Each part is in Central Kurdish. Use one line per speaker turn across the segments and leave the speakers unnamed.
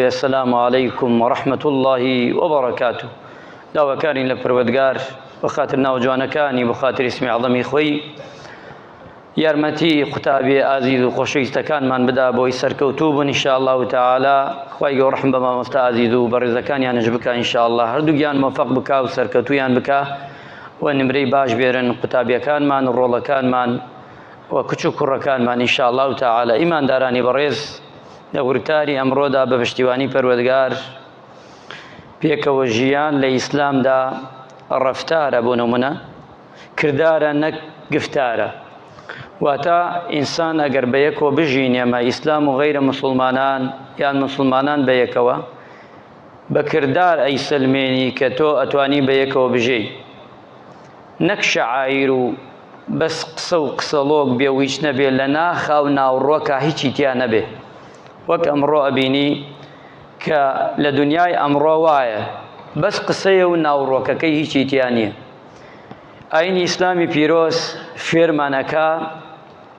السلام عليكم ورحمة الله وبركاته. داوا كارين لپروردگار بخاطر ناوجوانەکانی بخاطر اسمی عظەمی خۆی یارمەتی قوتابی ئازیز و خۆشەویستەکانمان بدا بۆی سەرکەوتوو بن ئینشاءالله تعالی. خوای گەورە ڕەحم بە مامۆستا ئازیز و بەڕێزەکانیانش بکە ئینشاءالله، هەردووگیان مۆفەق بکا و سەرکەوتویان بکە و نمرەی باش بێرن قوتابیەکانمان و ڕۆڵەکانمان و کچ و کوڕەکانمان ئینشاءالله تعالی. ئیماندارانی بەڕێز، لە ورتاری ئەمڕۆدا بە پشتیوانی پەروەردگار پێکەوە ژیان لە ئیسلامدا ڕەفتارە، بۆ نمونە کردارە نەک گفتارە. واتە ئینسان ئەگەر بەیەکەوە بژینێمە ئیسلام و غەیرە مسلمانان یان مسلمانان بەیەکەوە بە کردار ئەیسلمێنی کە تۆ ئەتوانی بەیەکەوە بژێی، نەک شەعایر و بەس قسە و قسەڵۆک بێ و هیچ نەبێ لە ناخا و ناوڕۆکە هیچی تیا نەبێ. وەک ئەمڕۆ ئەبینی کە لە دنیای ئەمڕۆ وایە بەس قسەیە و ناوڕۆکەکەی هیچی تیا نییە. ئاینی ئیسلامی پیرۆز فێرمانەکە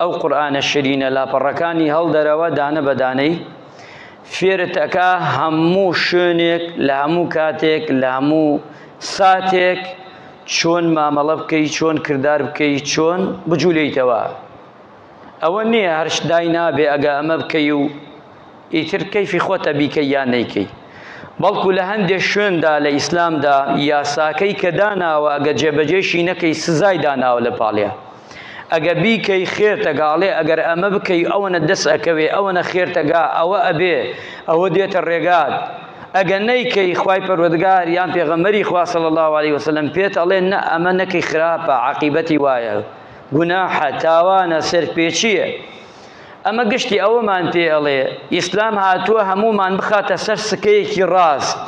ئەو قورئانە شیرینە لاپەڕەکانی هەڵدەرەوە دانە بەدانەی فێرتەکە هەموو شوێنێک لە هەموو کاتێک لە هەموو ساتێک چۆن مامەڵە بکەی، چۆن کردار بکەی، چۆن بجوولەیتەوە. ئەوە نییە هەرش دای نابێ ئەگە ئەمە بکەی و ئیتر کەیفی خۆتە بیکەی یان نەیکەی، بەڵکو لە هەندێک شوێندا لە ئیسلامدا یاساکەی کە داناوە ئەگە جێبەجێشی نەکەی سزای داناوە لە پاڵێ. ئەگە بیکەی خێرتەگاڵێ، ئەگەر ئەمە بکەی ئەوەنە دەست ئەکەوێ، ئەوەنە خێرتەگا، ئەوە ئەبێ، ئەوە دێتە ڕێگات. ئەگە نەیکەی خوای پەروەردگار یان پێغەمبەری خوا صلی الله علیه وسلم پێت ئەڵێ نە ئەمە نەکەی، خراپە، عاقیبەتی وایە، گوناحە، تاوانە، سەرپێچیە. ئەمە گشتی ئەوەمان پێ ئەڵێ ئیسلام هاتووە هەمومان بخاتە سەر سکەیەکی ڕاست،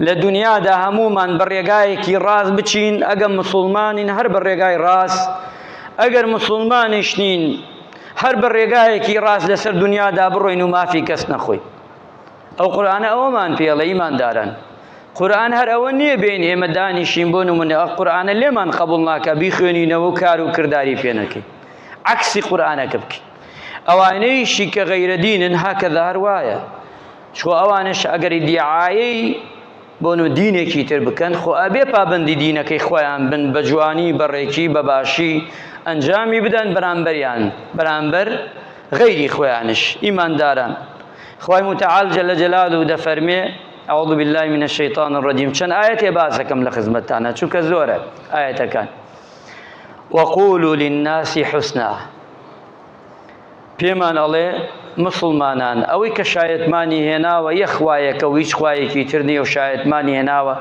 لە دنیادا هەمومان بە ڕێگایەکی ڕاست بچین. ئەگەر مسلمانین هەر بە ڕێگای ڕاست، ئەگەر مسلمانیش نین هەر بە ڕێگایەکی ڕاست لەسەر دنیادا بڕۆین و مافی کەس نەخۆین. ئەو قورئانە ئەوەمان پێڵێ ئیمانداران. قورئان هەر ئەوە نییە بێن ئێمە دانیشین بۆ نمونە ئەو قورئانە لێمان قبوڵ ناکە بیخوێنینەوە و کار و کرداری پێ نەکەین، عەکسی قورئانەکە بکەین. ئەوانەیشی کە غەیرەدینن هەکەذا هەروایە، چۆ ئەوانش ئەگەر دیعایەی بۆ نو دینێکی تر بکەن، خۆ ئەبێ پابەندی دینەکەی خۆیان بن، بە جوانی، بە ڕێکی، بە باشی ئەنجامی بدەن بەرامبەریان، بەرامبەر غەیری خۆیانش. ئیمانداران، خوای متعال جل جلاله دەفەرمێ ئەعوذ بالله من الشیطان الرجیم. چەند ئاەتێ باس دەکەم لە خزمەتتانە چونکە زۆرە ئاەتەکان. وقولوا للناس حسنا، پێمان ئەڵێ مسلمانان ئەوەی کە شایەتمانی هێناوە یەک خوایەکە و هیچ خوایەکی تر نییە و شایەتمانی هێناوە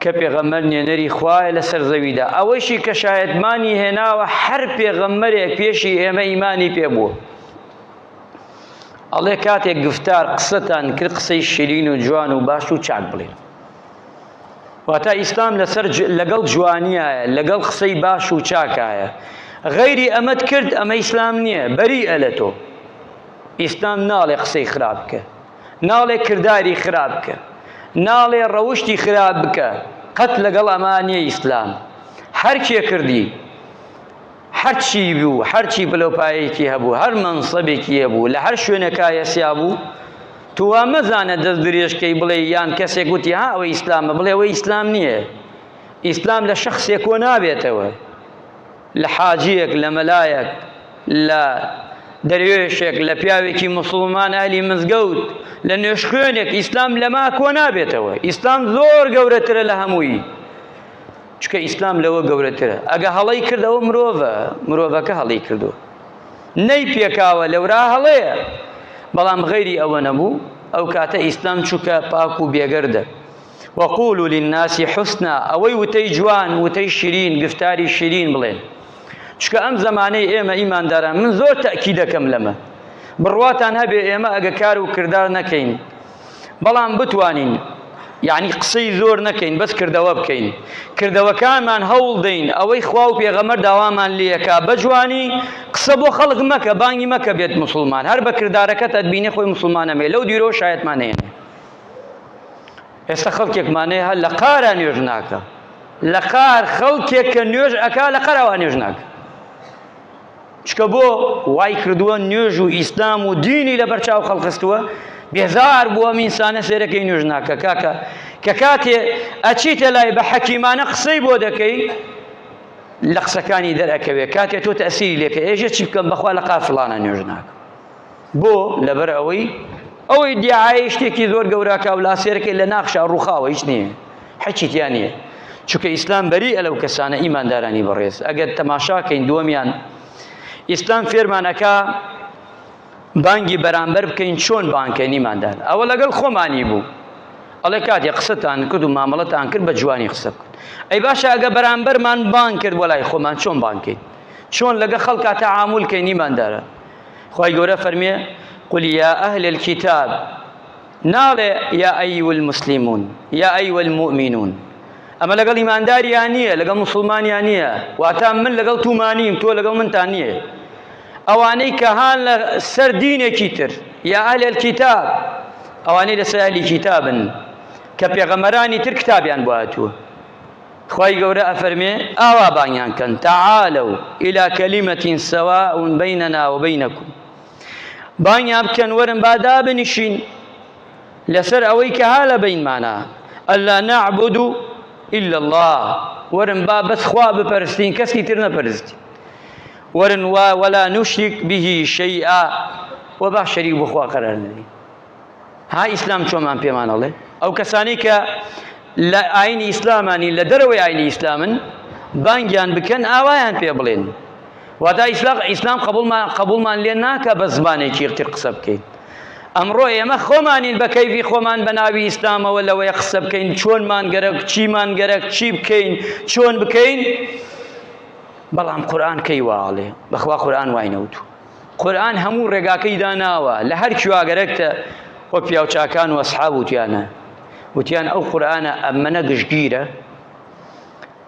کە پێغەمبەر نوێنەری خوایە لەسەر زەویدا. ئەوەیشی کە شایەتمانی هێناوە هەر پێغەمبەرێک پێشی ئێمە ئیمانی پێبووە. ئەڵێ کاتێک گفتار قسەتان کرد قسەی شیرین و جوان و باش و چاک بڵێن. واتە ئیسلام لەگەڵ جوانیایە، لەگەڵ قسەی باش و چاکایە. غەیری ئەمەت کرد ئەمە ئیسلام نییە، بەریئە لە تۆ. ئیسلام ناڵێ قسەی خراپ بکە، ناڵێ کرداری خراپ بکە، ناڵێ ڕەوشتی خراپ بکە، قەت لەگەڵ ئەمان نییە ئیسلام. هەر کێ کردی، هەرچی بوو، هەرچی بلەپایەکی هەبوو، هەر مەنسەبێکی هەبوو، لە هەر شوێنەکە یەسیا بوو، تو وا مەزانە دەست درێژکەی بڵێ یان کەسێک گوتی ها ئەوە ئیسلامە، بڵێ ئەوە ئیسلام نییە. ئیسلام لە شەخسێک کۆ نابێتەوە، لە حاجیەک، لە مەلایەک، لە دەروێشێک، لە پیاوێکی مسلمان ئاهلی مزگەوت، لە نوێژخوێنێک. ئیسلام لەما کۆ نابێتەوە. ئیسلام زۆر گەورەترە لە هەمووی، چکە ئیسلام لەوە گەورەترە. ئەگە هەڵەی کردەوە مرۆڤەکە هەڵی کردو، نەی پێکاوە لەورا هەڵەیە، بەڵام غەیری ئەوە نەبوو، ئەو کاتە ئیسلام چووکە پاک و بێگەردە. وقولوا للناس حسنا، ئەوەی وتەی جوان، وتەی شیرین، گفتاری شیرین بڵێن. چکە ئەم زمانەی ئێمە ئیمانداران، من زۆر تەئکید دەکەم لەمە، بڕواتان هەبێ ئێمە ئەگە کار و کردار نەکەین، بەڵام بتوانین یعنی قسەی زۆر نەکەین، بەس کردەوە بکەین، کردەوەکانمان هەوڵ دەین ئەوەی خوا و پێغەمبەر داوامان لێیەکا بە جوانی. قسە بۆ خەڵک مەکە، بانگی مەکە بێت مسلمان، هەر بە کردارەکەت ئەتبینی خۆی مسلمانە مێ. لەو دیرۆ شایەتمان هێنێ. ئێستا خەڵکێکمانەیە هەر لە قارە نوێژ ناکە، لە قار خەڵکێک کە نوێژ ئەکا لە قەرەوە نوێژ ناکە. چکە بۆ وای کردووە نوێژ و ئیسلام و دینی لە بەرچاو خەڵخستووە بێزار بووە میسانە سێرەکەی نوێژ ناکە کاکە کە کاتێ ئەچیتە لای بە حەکیمانە قسەی بۆ دەکەی لە قسەکانی دەرەکەوێ کاتێ تۆ تەسیری لێکە ئێژە چی بکەم بەخوا لە قار فڵانە نوێژ ناکە بۆ لەبەر ئەوەی دیعای شتێکی زۆر گەوراکە و لاسێرەکەی لە ناخشا ڕووخاوە هیچ نییە حەچیتیان نییە چونکە ئیسلام بەریئە لەو کەسانە ئیماندارانی بەڕێز ئەگەر تەماشاکەین دووەمیان ئیسلام فێرمانەکە بانگی بەرامبەر بکەین چۆن بانکەین ئیماندار ئەوە لەگەڵ خۆمانی بوو ئەڵێ کاتێ قسەتان کرد و مامەڵەتان کرد بە جوانی قسە بکەن ئەی باشە ئەگە بەرامبەرمان بانگ کرد وەلای خۆمان چۆن بانکەین چۆن لەگە خەڵکا تەعامولکەین ئیماندارە خوای گەورە فەرمێ قل يا أهل الكتاب ناڵێ يا أيها المسلمون يا أيها المؤمنون ئەمە لەگەڵ ئیمانداریان نییە لەگەڵ موسڵمانیان نییە واتە من لەگەڵ تومانیم تۆ لەگەڵ منتان نییە ئەوانەی کە هان لە سەر دینێکی تر یا ئەهل الکتاب ئەوانەی لەسەر ئەهلی کتابن کە پێغەمبەرانی تر کتابیان بۆ هاتووە خوای گەورە ئەفەرمێ ئاوا بانیان کەن تعالوا إلى كلمة سواء بيننا وبينكم بانیان بکەن وەرن با دابنیشین لەسەر ئەوەی کە ها لە بینمانە ئەلا نعبد إلا الله ورن با بس خوا بپەرستین کەسی تر نەپەرستی ورن ولا نشرك به شيئا وبا شەریک بۆ خوا قەرار نەدەین ها ئیسلام چۆمان پێمان ئەڵێ ئەو کەسانی کە لە ئاینی ئیسلامانی لە دەرەوەی ئاینی ئیسلامن بانگیان بکەن ئاوایان پێ بڵێن واتە ئیسلام قبولمان لێ ناکە بە زمانێکی تر قسە بکەین ئەمڕۆ ئێمە خۆمانین بە کەیفی خۆمان بە ناوی ئیسلامەوە لەوەیە قسە بکەین چۆنمان گەرەک چیمان گەرەک چی بکەین چۆن بکەین بەڵام قورئان کەی واڵێ بەخوا قورئان وای نەوتووە قورئان هەموو ڕێگاکەی داناوە لە هەر کیواگەرەکتە وەک پیاوچاکان و ئەسحاب وتیان ئەو قورئانە ئەمەنە گشتگیرە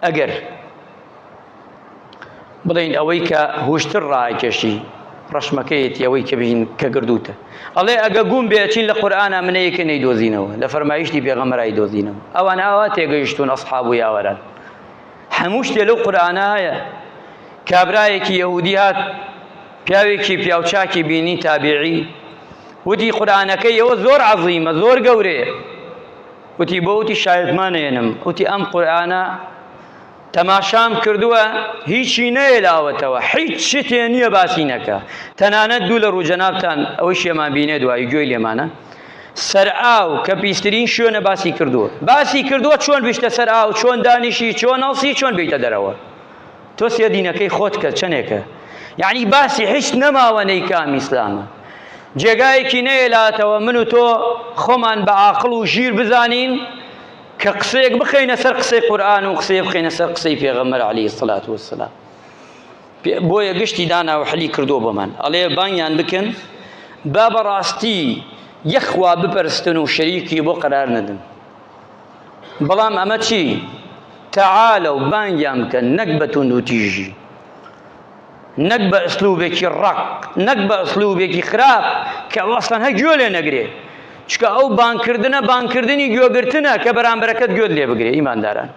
ئەگەر بڵین ئەوەی کە هوشتر ڕایکێشی ڕەشمەکەیەتی ئەوەی کە بین کە گردووتە ئەڵێ ئەگە گوم بێچین لە قورئانە منەیەکە نەیدۆزینەوە لە فەرمایشتی پێغەمبەرای دۆزینەوە ئەوانە ئاوا تێگەیشتون ئەسحاب و یاوەران هەموو شتێ لەو قورئانە هەیە کابرایەکی یەهودی هات پیاوێکی پیاوچاکی بینی تابیعی وتی قورئانەکەی ئەوە زۆر عەزیمە زۆر گەورەیە وتی بۆ وتی شایەتمانەێنم وتی ئەم قورئانە تەماشام کردووە هیچی نەیەلاوەتەوە هیچ شتێ نییە باسی نەکە تەنانەت دوو لە ڕووجەنابتان ئەوەی شێمان بینێ دوایی گوێی لێمانە سەر ئاو کە پیسترین شوێنە باسی کردووە چۆن بیشتە سەر ئاو چۆن دانیشی چۆن ئەڵسی چۆن بیتە دەرەوە تۆ سێ دینەکەی خۆت کە چەندێکە یعنی باسی هیچ نەماوە نەیکام ئیسلامە جێگایەکی نەیەلاتەوە من و تۆ خۆمان بە عاقڵ و ژیر بزانین کە قسەیەک بخەینە سەر قسەی قورئان و قسەیەک بخەینە سەر قسەی پێغەمبەر عەلەیهی السەڵات وەسسەلام بۆیە گشتی دانا و حەلی کردووە بۆمان ئەڵێ بانگیان بکەن با بەڕاستی یەخوا بپەرستن و شەریکی بۆ قەرار نەدن بەڵام ئەمە چی تەعالەو بانگیان بکەن نەک بە توند و تیژی نەک بە ئەسلوبێکی ڕق نەک بە ئەسلوبێکی خراپ کە وەستان هەر گوێ لێ نەگرێ چکە ئەو بانکردنە بانکردنی گوێگرتنە کە بەرامبەرەکەت گوێت لێ بگرێ ئیمانداران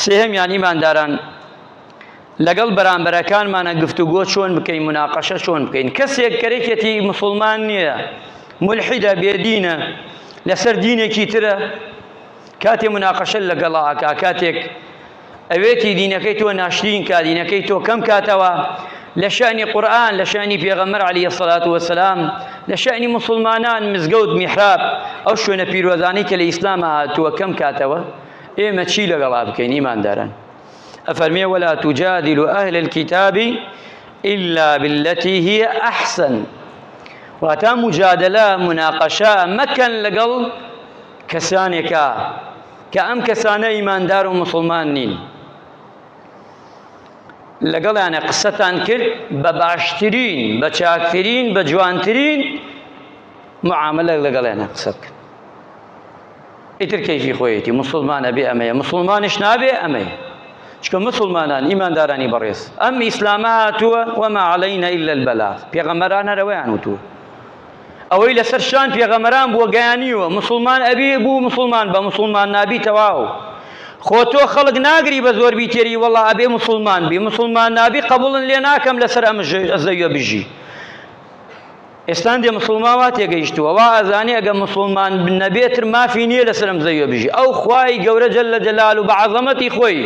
سێهەمیان ئیمانداران لەگەڵ بەرامبەرەکانمانە گفتوگۆ چۆن بکەین مناقەشە چۆن بکەین کەسێک کەرێکێتی موسڵمان نییە مولحیدە بێدینە لەسەر دینێکی ترە کاتێ مناقەشە لەگەڵا ئاکا کاتێک ئەوێتی دینەکەی تۆ ناشرین کا دینەکەی تۆ کەم کاتەوە لە شانی قورئان لە شانی پێغەمبەر عەلەیهی السەڵات وەسسەلام لە شانی موسڵمانان مزگەوت میحراب ئەو شوێنە پیرۆزانەی کە لە ئیسلامە هاتووە کەم کاتەوە ئێمە چی لەگەڵا بکەین ئیمانداران ئەفەرمێ ولا تجادلوا أهل الكتاب إلا بالتي هي أحسن واتا مجادلة مناقشة مكن لقل كسانكا كأم كسانة إيمان دار ومسلمان نين لقل يعني قصتان كرد بباشترين بچاكترين بجوانترين معاملة لقل يعني قصتك اتر كيفي خويتي مسلمان أبي أمي مسلمانش نابي أمي چکە مسلمانان ئیماندارانی بەڕێز ئەم ئیسلامە هاتووە وەما عەلەینا ئیلا البەلاغ پێغەمبەران هەرەوەیان وتووە ئەوەی لەسەر شان پێغەمبەران بووە گەیانیوە مسلمان ئەبی بوو مسلمان بە مسلمان نابی تەواو خۆ تۆ خەڵک ناگری بە زۆر بیتێری وەڵڵا ئەبێ مسلمان بی مسلمان نابی قبوڵن لێ ناکەم لەسەر ئەم زەویە بژی ئێستان دێ مسلمان وا تێگەیشتووە وا ئەزانێ ئەگە مسلمان نەبێتر مافی نییە لەسەرم زەویە بژی ئەو خوای گەورە جەل جەلال و بە عەزەمەتی خۆی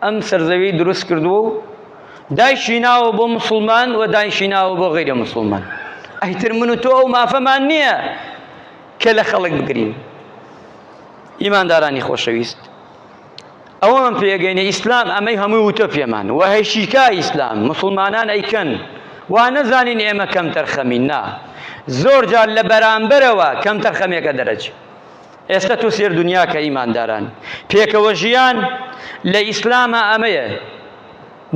ئەم سەرزەوی دروست کردووە و دایشیناوە بۆ مسلمان و دایشیناوە بۆ غەیرە مسلمان. ئەیتر من و تۆ ئەو مافەمان نییە کە لە خەڵک بگرین. ئیماندارانی خۆشەویست، ئەوە من پێگەینە ئیسلام ئەمەی هەمووی وتە پێمان و هەیشیکا ئیسلام مسلمانان ئەیکەن وا نەزانین ئێمە کەم تەرخەمین. نا، زۆر جار لە بەرامبەرەوە کەم تەرخەمێکە دەرەچێت. ئێستا تۆ سێر دنیا کە ئیمانداران پێکەوە ژیان لە ئیسلامە ئەمەیە،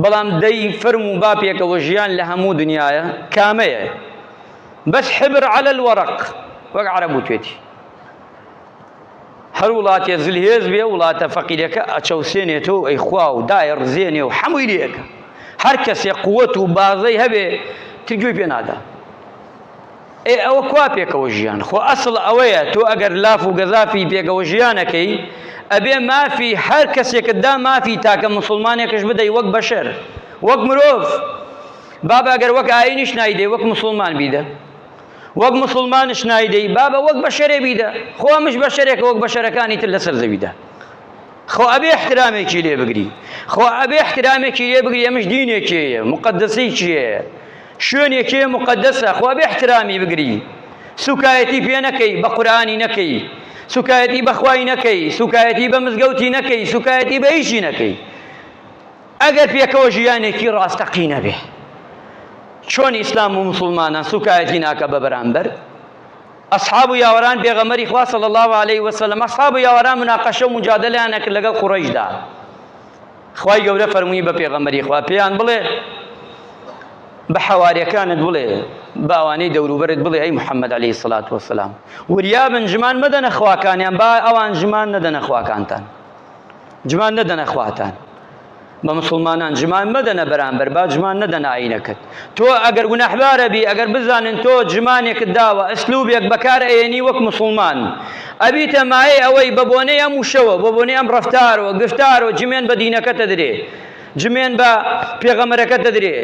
بەڵام دەی فەرم و با پێکەوە ژیان لە هەموو دنیاە کامەیە؟ بەس حبر على الورق وەک عەرەب وتێتی. هەر وڵاتێ زلهێز بێ وڵاتە فەقیرەکە ئەچەوسێنێتەوە ئەی خوا و دایە ڕزێنێ و هەمووی لێەکە. هەر کەسێ قووەت و بازەی هەبێ ترگوی پێ نادا. ئەوە کوا پێکەوە ژیان؟ خۆ ئەسڵ ئەوەیە تۆ ئەگەر لاف و گەزافی پێکەوە ژیانەکەی ئەبێ مافی هەر کەسێکتدا مافی تاکە مسلمانێکش بدەی وەک بەشەر وەک مرۆڤ. بابە ئەگەر وەک ئاینیش نایدەی وەک مسلمان بیدە، وەک مسلمانش نایدەی بابە وەک بەشەرێ بیدە. خۆ ئەمش بەشەرێکە وەک بەشەرەکانی تر لەسەر زەویدا. خۆ ئەبێ احترامێکی لێ بگری، خۆ ئەبێ احترامێکی لێ بگری. ئەمش دینێکیەیە، مقدسەیەکیە، شوێنێکیە مقدسە. خۆ ئەبێ احترامی بگری، سوکایەتی پێ نەکەی، بە قورئانی نەکەی، سوکایەتی بەخوای نەکەی، سوکایەتی بە مزگەوتی نەکەی، سوکایەتی بە هیچی نەکەی. ئەگەر پێکەوە ژیانێکی ڕاستەقی نەبێ. چۆن ئیسلام و مسلمانان سوکایەتی ناکە بە بەرامبەر؟ ئەصحاب و یاوەران پێغەمبەری خوا صلی الله علیه وسلم ئەصحاب و یاوەران مناقەشە و مجادلەیان نەکرد لەگەڵ قوڕەیشدا. خوای گەورە فەرمووی بە پێغەمبەری خوا پێیان بڵێ، بە حەواریەکانت بڵێ، بە ئەوانەی دەوروبەرت بڵێ ئەی محەممەد عەلەیهی سڵات وەسەلام وریابن ژمان مەدەنە خواکانیان، با ئەوان ژمان نەدەنە خواکانتان، ژمان نەدەنە خواتان. بە مسلمانان ژمان مەدەنە بەرامبەر، با ژمان نەدەنە ئاینەکەت. تۆ ئەگەر گوناحبارە بی، ئەگەر بزانن تۆ ژمانێکت داوە ئەسلوبێک بەکار ئەێنی وەک مسلمان، ئەبیتە مایە ئەوەی بە بۆنەی ئەم وشەوە، بە بۆنەی ئەم ڕەفتارەوە گفتارەوە جمێن بە دینەکەتە درێ، جمێن بە پێغەمبەرەکەتە درێ،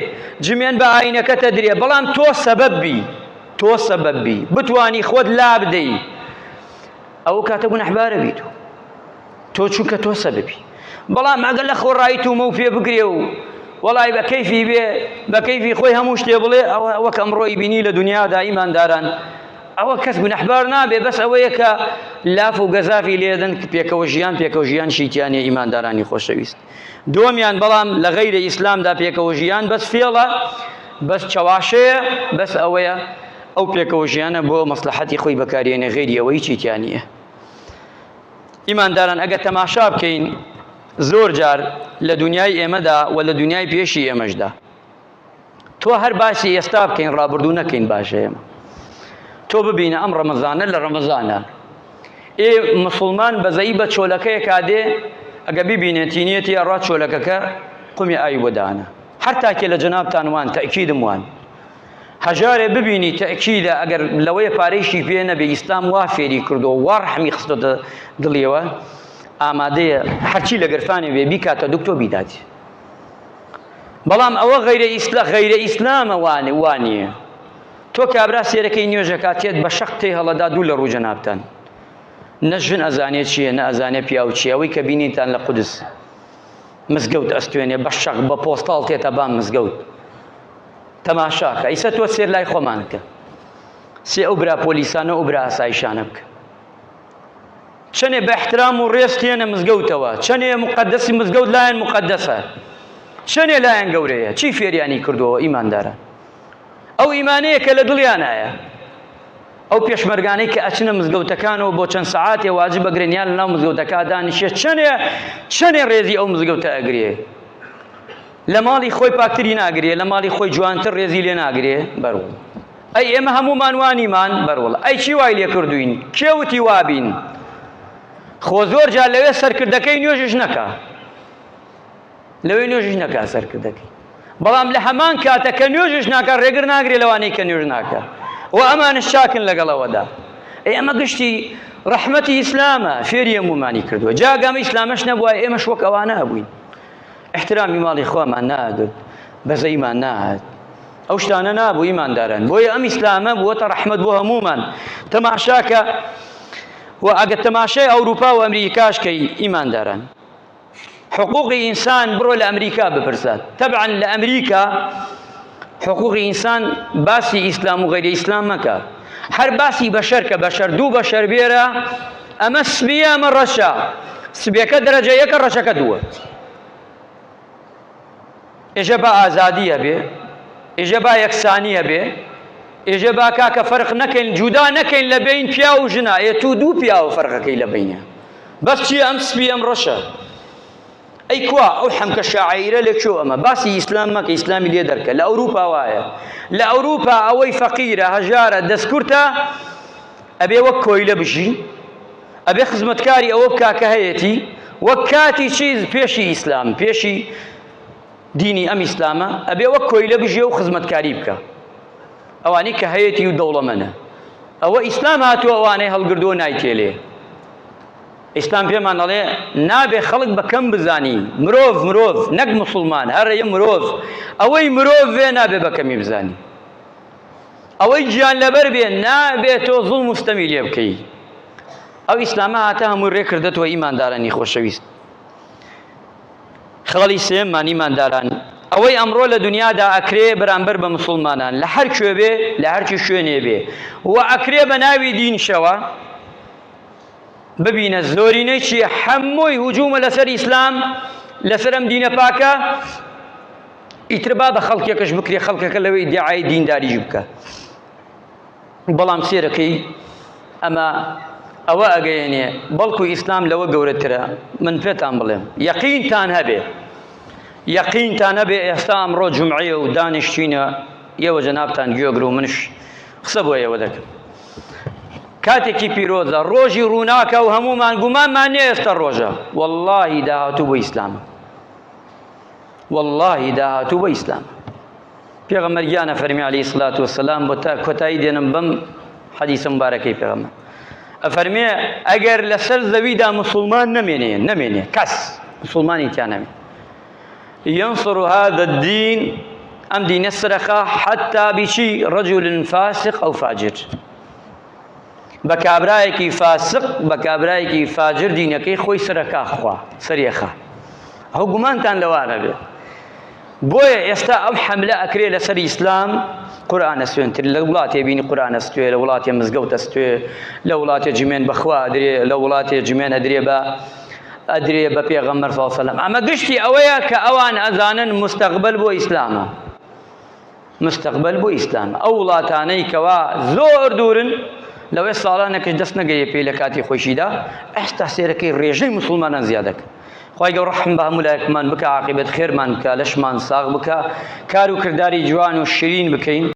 جمێن بە ئاینەکەتە درێ. بەڵام تۆ سەبەب بی، تۆ سەبەب بی بتوانی خۆت لا بدەی، ئەو کاتە گوناحبارە بیت تۆ، چونکە تۆ سەبەبی. بەڵام ئەگەر لە خۆڕایی تومە و پێ بگرێ و وەڵای بە کەیفی بێ، بە کەیفی خۆی هەموو شتێ بڵێ، ئەوە وەک ئەمڕۆی بینی لە دنیادا ئیمانداران، ئەوە کەس گوناحبار نابێ. بەس ئەوەیە کە لاف و گەزافی لێدەن پێکەوە ژیان، پێکەوە ژیان شیتیانێ. ئیماندارانی خۆشەویست، دووەمیان بەڵام لە غەیرە ئیسلامدا پێکەوە ژیان بەس فێڵە، بەس چەواشەیە، بەس ئەوەیە ئەو پێکەوە ژیانە بۆ مەسلحەتی خۆی بەکارێنێ، غەیری ئەوەی چیتیانیە. ئیمانداران ئەگە تەماشا بکەین زۆر جار لە دنیای ئێمەدا و لە دنیای پێشی ئێمەشدا، تۆ هەر باسی ئێستا بکەین ڕابردوو نەکەین باشە. ئێمە تۆ ببینە ئەم ڕەمەزانە لە ڕەمەزانە مسلمان بەزەیی بە چۆلەکەیە کادێ ئەگە ببینێتینێتی ئەڕا چۆلەکەکە قومی ئای وەدانە، هەر تاکێ لە جەنابتان وان تەئکیدم وان هەژارێ ببینی تەئکیدە ئەگەر لەوەیە پارەیشی پێ نەبێ ئیسلام وا فێری کردەوە، وا ڕەحمی خستۆتە دڵیەوە، ئامادەیە هەرچی لە گرفانێ بێ بیکاتە دوکتۆ بیداتی. بەڵام ئەوە غەیرە ئیسلامە وانیە. تۆ کابرا سێرەکەی نوێژە کاتێت بە شەق تێی هەڵەدا دوو لە ڕوو جەنابتان، نە ژن ئەزانێت چییە، نە ئەزانێت پیاو چییە. ئەوەی کە بینیتان لە قودس مزگەوت ئەستوێنێ بە شەق بە پۆستاڵ تێتە بام مزگەوت، تەماشاکە. ئیسە تۆ سێر لای خۆمان بکە، سێ ئەو برا پۆلیسانە ئەو برا ئاسایشانە بکە، چەنێ بە احترام و ڕێز تێنە مزگەوتەوە، چەنێ مقدسی مزگەوت لایەن مقدسە، چەنێ لایەن گەورەیە. چی فێریانی کردەوە ئیماندارە؟ ئەو ئیمانەیە کە لە دڵیانایە، ئەو پێشمەرگانەی کە ئەچنە مزگەوتەکانەوە بۆ چەند سەعاتێ واجب بەگرێنیان لەناو مزگەوتەکە دانیشێ، چەنێ ڕێزی ئەو مزگەوتە ئەگرێ، لە ماڵی خۆی پاکتری ناگرێ، لە ماڵی خۆی جوانتر ڕێزی لێ ناگرێ. بەروڵ ئەی ئێمە هەمومان وانیمان بەروڵ، ئەی چی وای لێ کردوین؟ کێوتی وابین؟ خۆ زۆر جار لەوێ سەرکردەکەی نوێژش نەکا، لەوێ نوێژش نەکا سەرکردەکەی. بەڵام لە هەمان کاتە کە نوێژش ناکە ڕێگر ناگرێ لەوانەی کە نوێژ ناکە، و ئەمانش چاکن لەگەڵەوەدا. ئێمە گشتی ڕەحمەتی ئیسلامە فێری هەمومانی کردووە. جاگەمە ئیسلامەش نەبووە ئێمەش وەک ئەوانە هەبووین، احترامی ماڵی خۆمان نادرد، بەزەیمان نهات، ئەو شتانە نابوو ئیمانداران بۆیە ئەم ئیسلامە بووەتە ڕەحمەت بۆ هەمومان تەماشاکە و ئەگە تەماشای ئەوروپا و ئەمریکاشکەی ئیمانداران حقوقی ئینسان بڕۆ لە ئەمریکا بپرسات تەبعاً لە ئەمریکا حقوقی ئینسان باسی ئیسلام و غەیری ئیسلام مەکە هەر باسی بەشەر کە بەشەر دوو بەشەر بێرە ئەمە سبیە ئەمە ڕەشە سبیەکە دەرەجە یەکە ڕەشەکە دووە ئێژە با ئازادی هەبێ ئێژە با یەکسانی هەبێ ئێژە با کاکە فەرق نەکەین جودا نەکەین لە بین پیا و ژنا تو دوو پیا و فەرقەکەی لە بینە بەس چیە ئەم سبی ئەم ڕەشە ئەی کوا ئەو حەمکە شاعیرە لێکشۆ ئەمە باسی ئیسلام مەکە ئیسلامی لێ دەرکە لە ئەوروپا وایە لە ئەوروپا ئەوەی فەقیرە هەژارە دەستکورتە ئەبێ وەک کۆیلە بژی ئەبێ خزمەتکاری ئەوە بکا کە هەیەتی وەک کاتی چیز پێشی ئیسلام پێشی دینی ئەم ئیسلامە ئەبێ وەک کۆیلە بژێ و خزمەتکاری بکە ئەوانەی کە هەیەتی و دەوڵەمەنە ئەوە ئیسلام هاتووە ئەوانەی هەڵگردووە نایتێلێ ئیسلام پێمان دەڵێ نابێ خەڵک بەکەم بزانی مرۆڤ نەک موسڵمان هەرەیە مرۆڤ ئەوەی مرۆڤ وێ نابێ بەکەمی بزانی ئەوەی گیان لەبەر بێ نابێ تۆ زوڵم و ستەمی لێ بکەی ئەو ئیسلامە هاتە هەمووی ڕێکردەوە ئیماندارانی خۆشەویست خەڵی سێممان ئیمانداران ئەوەی ئەمڕۆ لە دنیادا ئەکرێ بەرامبەر بە مسڵمانان لە هەر کوێ بێ لە هەرچی شوێنێ بێ و ئەکرێ بە ناوی دینشەوە ببینە زۆرینەی چیە هەمووی هجوومە لەسەر ئیسلام لەسەر ئەم دینە پاکە ئیتر با بە خەڵکێکەش بکرێ خەڵکەکە لەوەی دیعای دینداریش بکە بەڵام سێرەکەی ئەمە ئەوە ئەگەیەنێ بەڵکو ئیسلام لەوە گەورەترە من پێتان بڵێم یەقینتان هەبێ ئێستا ئەمڕۆ جومعەیە و دانیشتوینە ئێوە جەنابتان گوێگر و منش قسە بۆ ئێوە دەکەم کاتێکی پیرۆزە ڕۆژی ڕووناکە و هەمومان گومانمان نییە ئێستا ڕۆژە وەڵڵاهی داهاتوو بۆ ئیسلامە وەڵڵاهی داهاتوو بۆ ئیسلامە پێغەمبەرگیانە فەرمی عەلەیهی سڵات وەسەلام بۆ تا کۆتایی دێنم بەم حەدیسە مبارەکەی پێغەمبەر ئەفەرمێ ئەگەر لەسەر زەویدا مسڵمان نەمێنێ کەس مسڵمانی تیان نەمێنێ ينصر هذا الدين أم دين السرقة حتى بشي رجل فاسق أو فاجر بكابرايكي فاسق بكابرايكي فاجر دينكي خوي سرقة خوا سريخة هو قمانتان لوانا به بويا يستا أو حملة أكري لسر إسلام قرآن استوينتر لولات يبيني قرآن استوي لولات يمزقوت استوي لولات جمين بخوا أدري لولات جمين أدري بپیغمبر صلی الله علیه وسلم اما گشتی اویا که اوان ازانن مستقبل بو اسلام اولاتانی کوا زور دورن لو استعلان کش دست نگیه پیلکاتی خوشیدا استحسیر کی ریجی مسلمانان زیادک خوای گور رحم به ملائک من بک عاقبت خیر من کا لشمان ساغ بک کارو کرداری جوان و شیرین بکین